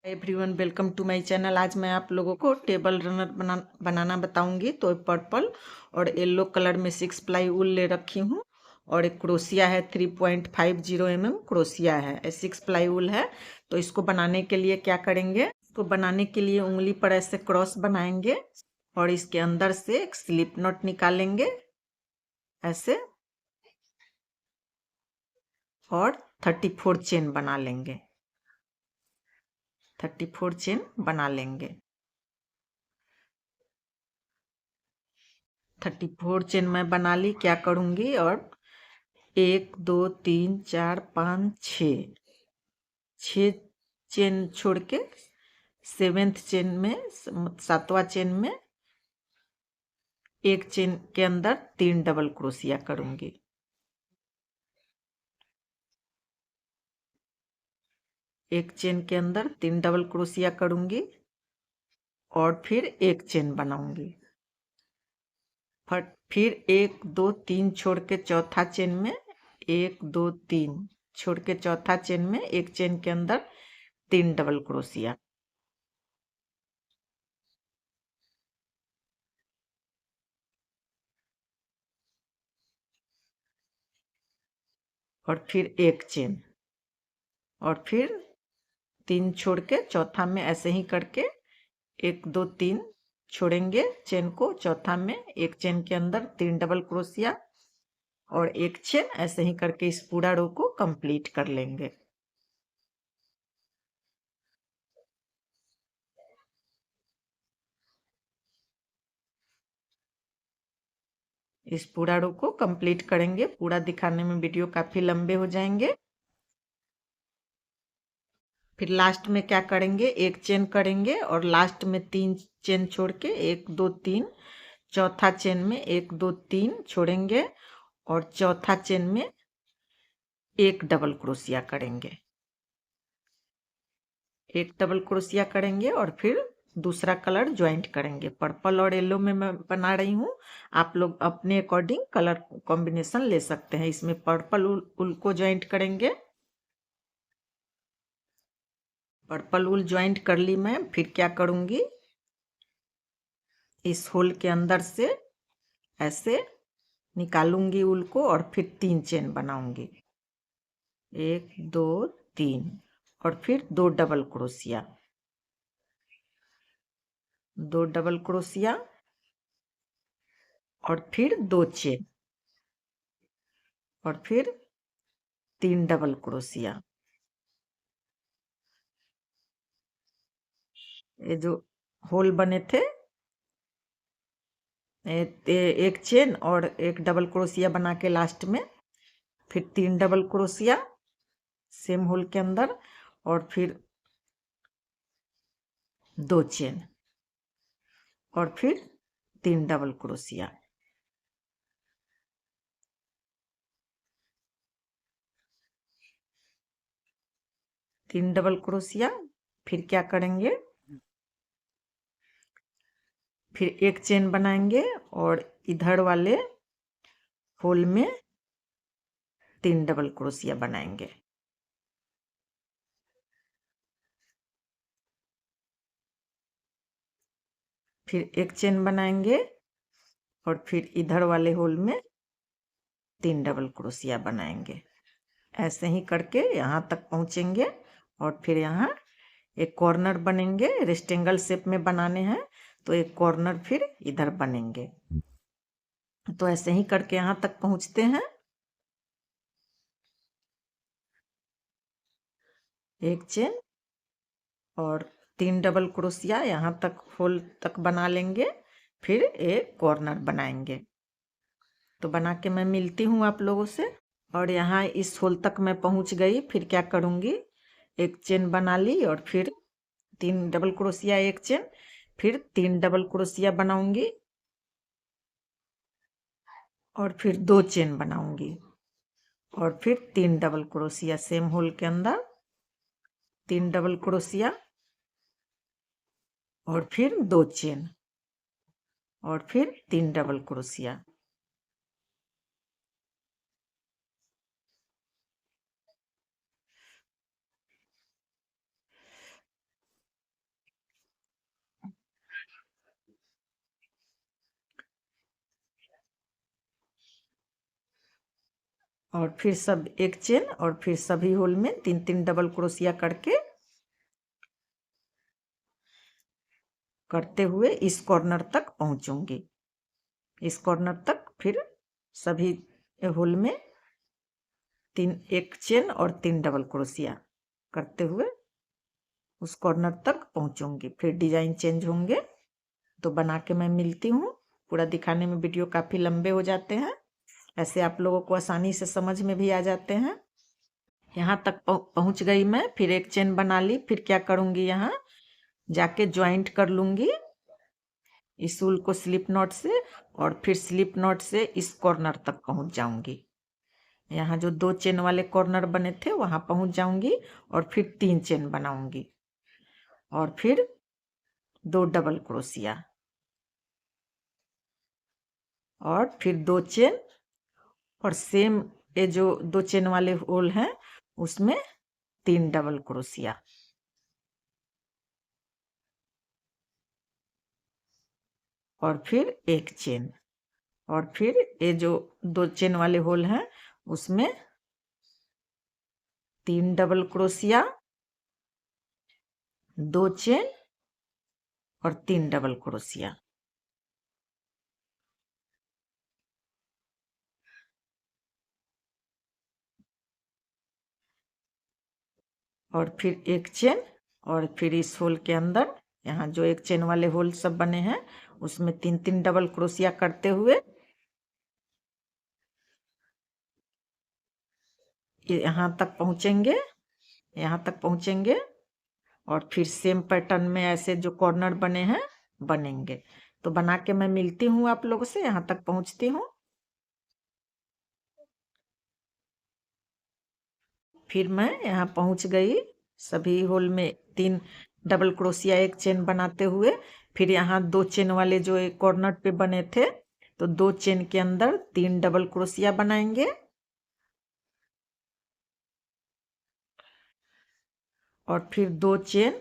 Everyone welcome to my channel. आज मैं आप लोगों को टेबल रनर बनाना बताऊंगी। तो पर्पल और येलो कलर में 6 प्लाई वूल ले रखी हूँ और एक क्रोशिया है 3.50 क्रोशिया है, 6 प्लाई वूल है। तो इसको बनाने के लिए क्या करेंगे, इसको बनाने के लिए उंगली पर ऐसे क्रॉस बनाएंगे और इसके अंदर से एक स्लिप नॉट निकालेंगे ऐसे और 34 चेन बना लेंगे। 34 चेन बना लेंगे। 34 चेन मैं बना ली। क्या करूंगी, और 1 2 3 4 5 6 चेन छोड़ के 7th चेन में, 7वां चेन में एक चेन के अंदर 3 डबल क्रोशिया करूंगी। एक चेन के अंदर 3 डबल क्रोशिया करूंगी और फिर एक चेन बनाऊंगी। फिर 1 2 3 छोड़ के चौथा चेन में 1 2 3 छोड़ के चौथा चेन में एक चेन के अंदर 3 डबल क्रोशिया और फिर एक चेन और फिर 3 छोड़ के चौथा में ऐसे ही करके 1 2 3 छोड़ेंगे चेन को, चौथा में एक चेन के अंदर 3 डबल क्रोशिया और एक चेन, ऐसे ही करके इस पूरा रो को कंप्लीट कर लेंगे। इस पूरा रो को कंप्लीट करेंगे। पूरा दिखाने में वीडियो काफी लंबे हो जाएंगे। फिर लास्ट में क्या करेंगे, एक चेन करेंगे और लास्ट में 3 चेन छोड़ के 1 2 3, चौथा चेन में 1 2 3 छोड़ेंगे और चौथा चेन में एक डबल क्रोशिया करेंगे। एक डबल क्रोशिया करेंगे और फिर दूसरा कलर ज्वाइंट करेंगे। पर्पल और येलो में मैं बना रही हूँ, आप लोग अपने अकॉर्डिंग कलर कॉम्बिनेशन ले सकते हैं। इसमें पर्पल उल को ज्वाइंट करेंगे। पर्पल उल ज्वाइंट कर ली मैं। फिर क्या करूंगी, इस होल के अंदर से ऐसे निकालूंगी उल को और फिर 3 चेन बनाऊंगी, 1 2 3 और फिर 2 डबल क्रोशिया, 2 डबल क्रोशिया और फिर 2 चेन और फिर 3 डबल क्रोशिया। ये जो होल बने थे, एक चेन और एक डबल क्रोशिया बना के लास्ट में फिर 3 डबल क्रोशिया सेम होल के अंदर और फिर 2 चेन और फिर 3 डबल क्रोशिया। तीन डबल क्रोशिया। फिर क्या करेंगे, फिर एक चेन बनाएंगे और इधर वाले होल में 3 डबल क्रोशिया बनाएंगे। फिर एक चेन बनाएंगे और फिर इधर वाले होल में 3 डबल क्रोशिया बनाएंगे। ऐसे ही करके यहाँ तक पहुँचेंगे और फिर यहाँ एक कॉर्नर बनेंगे। रेक्टेंगल शेप में बनाने हैं तो एक कॉर्नर फिर इधर बनेंगे। तो ऐसे ही करके यहाँ तक पहुँचते हैं। एक चेन और 3 डबल क्रोशिया यहाँ तक होल तक बना लेंगे, फिर एक कॉर्नर बनाएंगे। तो बना के मैं मिलती हूँ आप लोगों से। और यहाँ इस होल तक मैं पहुँच गई। फिर क्या करूँगी, एक चेन बना ली और फिर 3 डबल क्रोशिया, एक चेन, फिर 3 डबल क्रोशिया बनाऊंगी और फिर 2 चेन बनाऊंगी और फिर 3 डबल क्रोशिया सेम होल के अंदर, 3 डबल क्रोशिया और फिर 2 चेन और फिर 3 डबल क्रोशिया। और फिर सब एक चेन और फिर सभी होल में 3-3 डबल क्रोशिया करते हुए इस कॉर्नर तक पहुंचूंगी। इस कॉर्नर तक फिर सभी होल में एक चेन और 3 डबल क्रोशिया करते हुए उस कॉर्नर तक पहुंचूंगी। फिर डिजाइन चेंज होंगे तो बना के मैं मिलती हूँ। पूरा दिखाने में वीडियो काफी लंबे हो जाते हैं, ऐसे आप लोगों को आसानी से समझ में भी आ जाते हैं। यहाँ तक पहुंच गई मैं। फिर एक चेन बना ली। फिर क्या करूंगी, यहाँ जाके ज्वाइंट कर लूंगी इस ऊल को स्लिप नॉट से, और फिर स्लिप नॉट से इस कॉर्नर तक पहुंच जाऊंगी। यहाँ जो 2 चेन वाले कॉर्नर बने थे वहां पहुंच जाऊंगी और फिर 3 चेन बनाऊंगी और फिर 2 डबल क्रोशिया और फिर 2 चेन और सेम ये जो 2 चेन वाले होल हैं उसमें 3 डबल क्रोशिया और फिर एक चेन और फिर ये जो 2 चेन वाले होल हैं उसमें 3 डबल क्रोशिया, 2 चेन और 3 डबल क्रोशिया और फिर एक चेन और फिर इस होल के अंदर यहाँ जो एक चेन वाले होल सब बने हैं उसमें 3-3 डबल क्रोशिया करते हुए यहाँ तक पहुंचेंगे। यहाँ तक पहुंचेंगे और फिर सेम पैटर्न में ऐसे जो कॉर्नर बने हैं बनेंगे। तो बना के मैं मिलती हूँ आप लोगों से। यहाँ तक पहुंचती हूँ। फिर मैं यहाँ पहुंच गई। सभी होल में 3 डबल क्रोशिया एक चेन बनाते हुए फिर यहाँ 2 चेन वाले जो एक कॉर्नर पे बने थे तो 2 चेन के अंदर 3 डबल क्रोशिया बनाएंगे और फिर 2 चेन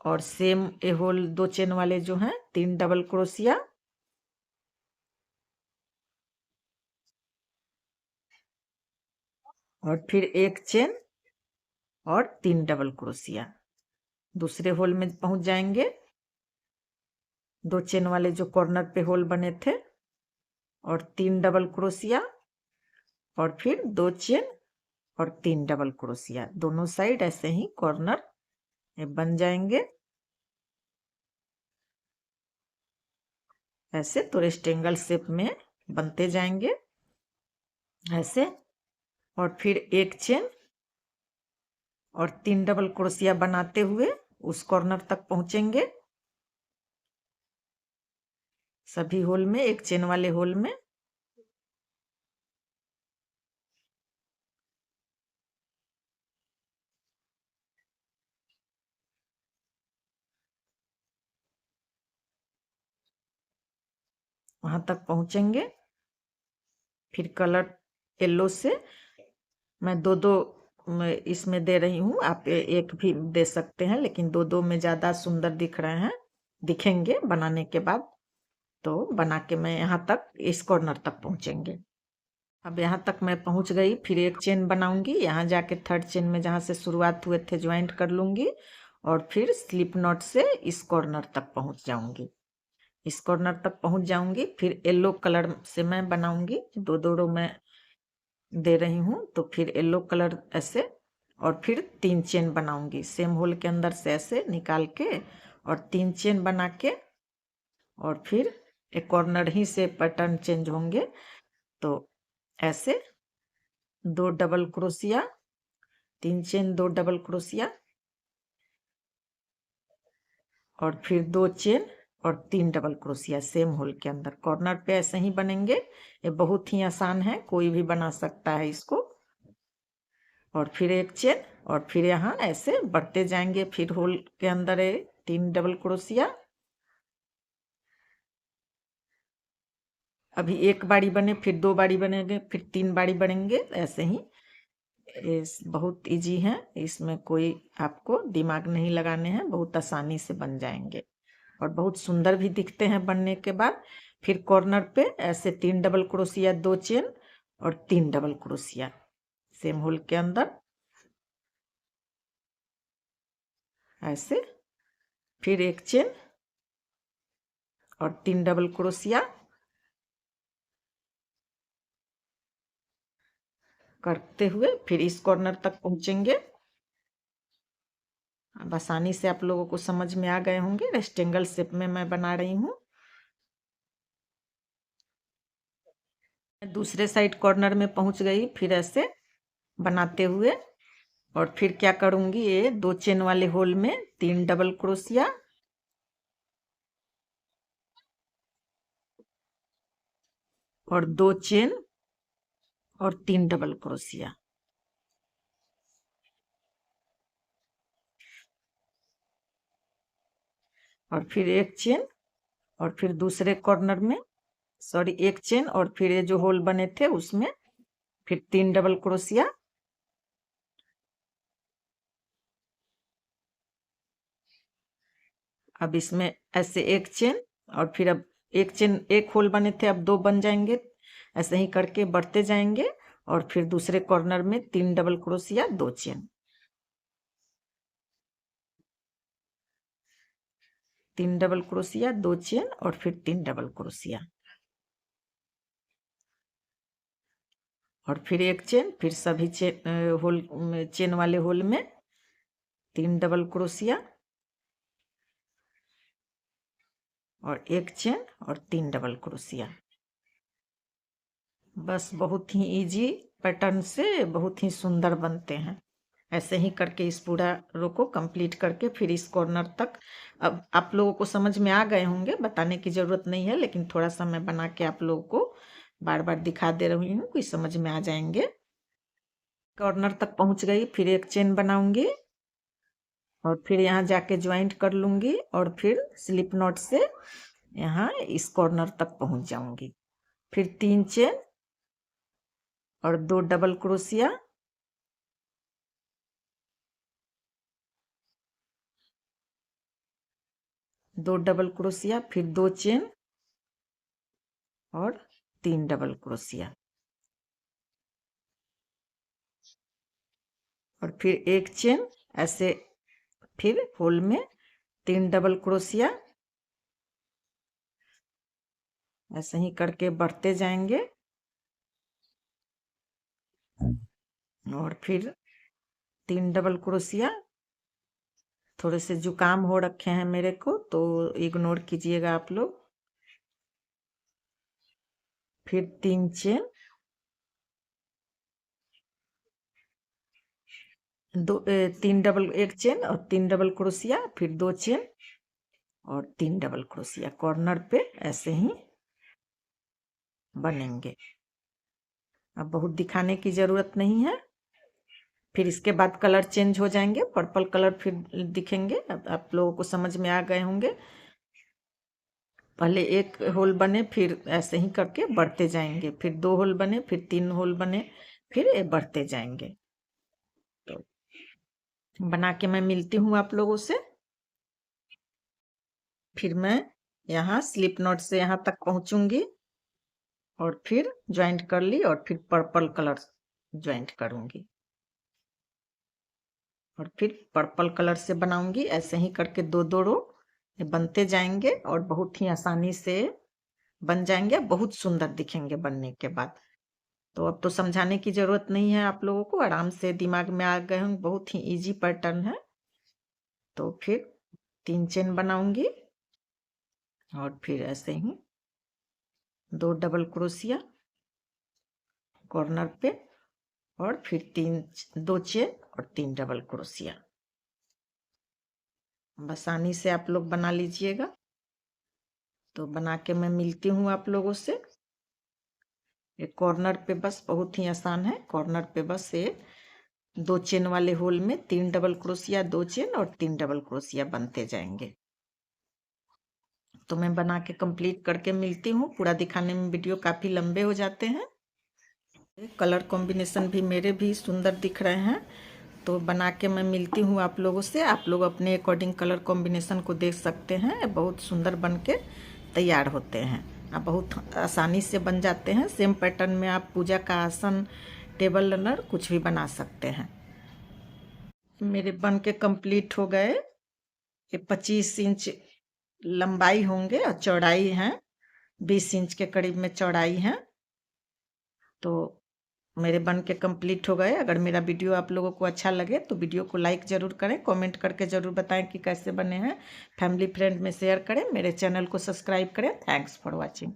और सेम ए होल 2 चेन वाले जो हैं 3 डबल क्रोशिया और फिर एक चेन और 3 डबल क्रोशिया। दूसरे होल में पहुंच जाएंगे। 2 चेन वाले जो कॉर्नर पे होल बने थे और 3 डबल क्रोशिया और फिर 2 चेन और 3 डबल क्रोशिया। दोनों साइड ऐसे ही कॉर्नर बन जाएंगे। ऐसे तो रेक्टेंगल शेप में बनते जाएंगे ऐसे। और फिर एक चेन और 3 डबल क्रोशिया बनाते हुए उस कॉर्नर तक पहुंचेंगे। सभी होल में एक चेन वाले होल में वहां तक पहुंचेंगे। फिर कलर येलो से मैं 2-2 इसमें दे रही हूँ। आप एक भी दे सकते हैं लेकिन 2-2 में ज्यादा सुंदर दिख रहे हैं, दिखेंगे बनाने के बाद। तो बना के मैं यहाँ तक इस कॉर्नर तक पहुंचेंगे। अब यहाँ तक मैं पहुंच गई। फिर एक चेन बनाऊंगी। यहाँ जाके 3rd चेन में जहाँ से शुरुआत हुए थे ज्वाइंट कर लूंगी और फिर स्लिप नॉट से इस कॉर्नर तक पहुंच जाऊंगी। इस कॉर्नर तक पहुंच जाऊंगी। फिर येलो कलर से मैं बनाऊंगी। 2-2 रो में दे रही हूँ तो फिर येलो कलर ऐसे और फिर 3 चेन बनाऊंगी सेम होल के अंदर से ऐसे निकाल के और 3 चेन बना के और फिर एक कॉर्नर ही से पैटर्न चेंज होंगे। तो ऐसे 2 double crochet, 3 chain, 2 double crochet और फिर 2 चेन और 3 डबल क्रोशिया सेम होल के अंदर। कॉर्नर पे ऐसे ही बनेंगे। ये बहुत ही आसान है, कोई भी बना सकता है इसको। और फिर एक चेन और फिर यहाँ ऐसे बढ़ते जाएंगे। फिर होल के अंदर 3 डबल क्रोशिया। अभी एक बारी बने, फिर 2 बारी बनेंगे, फिर 3 बारी बनेंगे ऐसे ही। बहुत इजी है, इसमें कोई आपको दिमाग नहीं लगाने हैं, बहुत आसानी से बन जाएंगे और बहुत सुंदर भी दिखते हैं बनने के बाद। फिर कॉर्नर पे ऐसे 3 डबल क्रोशिया, 2 चेन और 3 डबल क्रोशिया सेम होल के अंदर ऐसे, फिर एक चेन और 3 डबल क्रोशिया करते हुए फिर इस कॉर्नर तक पहुंचेंगे। अब आसानी से आप लोगों को समझ में आ गए होंगे, रेक्टेंगल शेप में मैं बना रही हूँ। दूसरे साइड कॉर्नर में पहुंच गई, फिर ऐसे बनाते हुए और फिर क्या करूंगी, ये 2 चेन वाले होल में 3 डबल क्रोशिया और 2 चेन और 3 डबल क्रोशिया और फिर एक चेन और फिर दूसरे कॉर्नर में एक चेन और फिर ये जो होल बने थे उसमें फिर 3 डबल क्रोशिया अब इसमें ऐसे एक चेन और फिर अब एक चेन, एक होल बने थे अब 2 बन जाएंगे, ऐसे ही करके बढ़ते जाएंगे और फिर दूसरे कॉर्नर में 3 double crochet 2 chain, 3 double crochet 2 chain और फिर 3 डबल क्रोशिया और फिर एक चेन, फिर सभी चेन वाले होल में 3 डबल क्रोशिया और एक चेन और 3 डबल क्रोशिया। बस बहुत ही इजी पैटर्न से बहुत ही सुंदर बनते हैं। ऐसे ही करके इस पूरा रो को कंप्लीट करके फिर इस कॉर्नर तक, अब आप लोगों को समझ में आ गए होंगे, बताने की जरूरत नहीं है, लेकिन थोड़ा सा मैं बना के आप लोगों को बार बार दिखा दे रही हूँ कि समझ में आ जाएंगे। कॉर्नर तक पहुंच गई, फिर एक चेन बनाऊंगी और फिर यहाँ जाके ज्वाइंट कर लूंगी और फिर स्लिप नॉट से यहाँ इस कॉर्नर तक पहुंच जाऊंगी। फिर 3 चेन और 2 डबल क्रोशिया, 2 डबल क्रोशिया, फिर 2 चेन और 3 डबल क्रोशिया और फिर एक चेन, ऐसे फिर होल में 3 डबल क्रोशिया, ऐसे ही करके बढ़ते जाएंगे और फिर 3 डबल क्रोशिया। थोड़े से जुकाम हो रखे हैं मेरे को तो इग्नोर कीजिएगा आप लोग। फिर 3 चेन, एक चेन और 3 डबल क्रोशिया, फिर 2 चेन और 3 डबल क्रोशिया कॉर्नर पे ऐसे ही बनेंगे। अब बहुत दिखाने की जरूरत नहीं है। फिर इसके बाद कलर चेंज हो जाएंगे, पर्पल कलर फिर दिखेंगे। अब आप लोगों को समझ में आ गए होंगे। पहले एक होल बने, फिर ऐसे ही करके बढ़ते जाएंगे, फिर 2 होल बने, फिर 3 होल बने, फिर ये बढ़ते जाएंगे। तो बना के मैं मिलती हूँ आप लोगों से। फिर मैं यहाँ स्लिप नॉट से यहाँ तक पहुंचूंगी और फिर ज्वाइंट कर ली और फिर पर्पल कलर ज्वाइंट करूंगी और फिर पर्पल कलर से बनाऊंगी। ऐसे ही करके 2 रो बनते जाएंगे और बहुत ही आसानी से बन जाएंगे, बहुत सुंदर दिखेंगे बनने के बाद। तो अब तो समझाने की जरूरत नहीं है, आप लोगों को आराम से दिमाग में आ गए होंगे, बहुत ही इजी पैटर्न है। तो फिर 3 चेन बनाऊंगी और फिर ऐसे ही 2 डबल क्रोशिया कॉर्नर पे और फिर 2 चेन और 3 डबल क्रोशिया। आसानी से आप लोग बना लीजिएगा। तो बना के मैं मिलती हूँ आप लोगों से। एक कॉर्नर पे बस बहुत ही आसान है, कॉर्नर पे बस ये 2 चेन वाले होल में 3 डबल क्रोशिया, 2 चेन और 3 डबल क्रोशिया बनते जाएंगे। तो मैं बना के कंप्लीट करके मिलती हूँ। पूरा दिखाने में वीडियो काफी लंबे हो जाते हैं। कलर कॉम्बिनेशन भी मेरे भी सुंदर दिख रहे हैं। तो बना के मैं मिलती हूँ आप लोगों से। आप लोग अपने अकॉर्डिंग कलर कॉम्बिनेशन को देख सकते हैं, बहुत सुंदर बन के तैयार होते हैं। बहुत आसानी से बन जाते हैं। सेम पैटर्न में आप पूजा का आसन, टेबल रनर कुछ भी बना सकते हैं। मेरे बन के कंप्लीट हो गए। ये 25 इंच लंबाई होंगे और चौड़ाई है 20 इंच के करीब में चौड़ाई है। तो मेरे बन के कंप्लीट हो गए। अगर मेरा वीडियो आप लोगों को अच्छा लगे तो वीडियो को लाइक ज़रूर करें, कमेंट करके ज़रूर बताएं कि कैसे बने हैं। फैमिली फ्रेंड में शेयर करें, मेरे चैनल को सब्सक्राइब करें। Thanks for watching.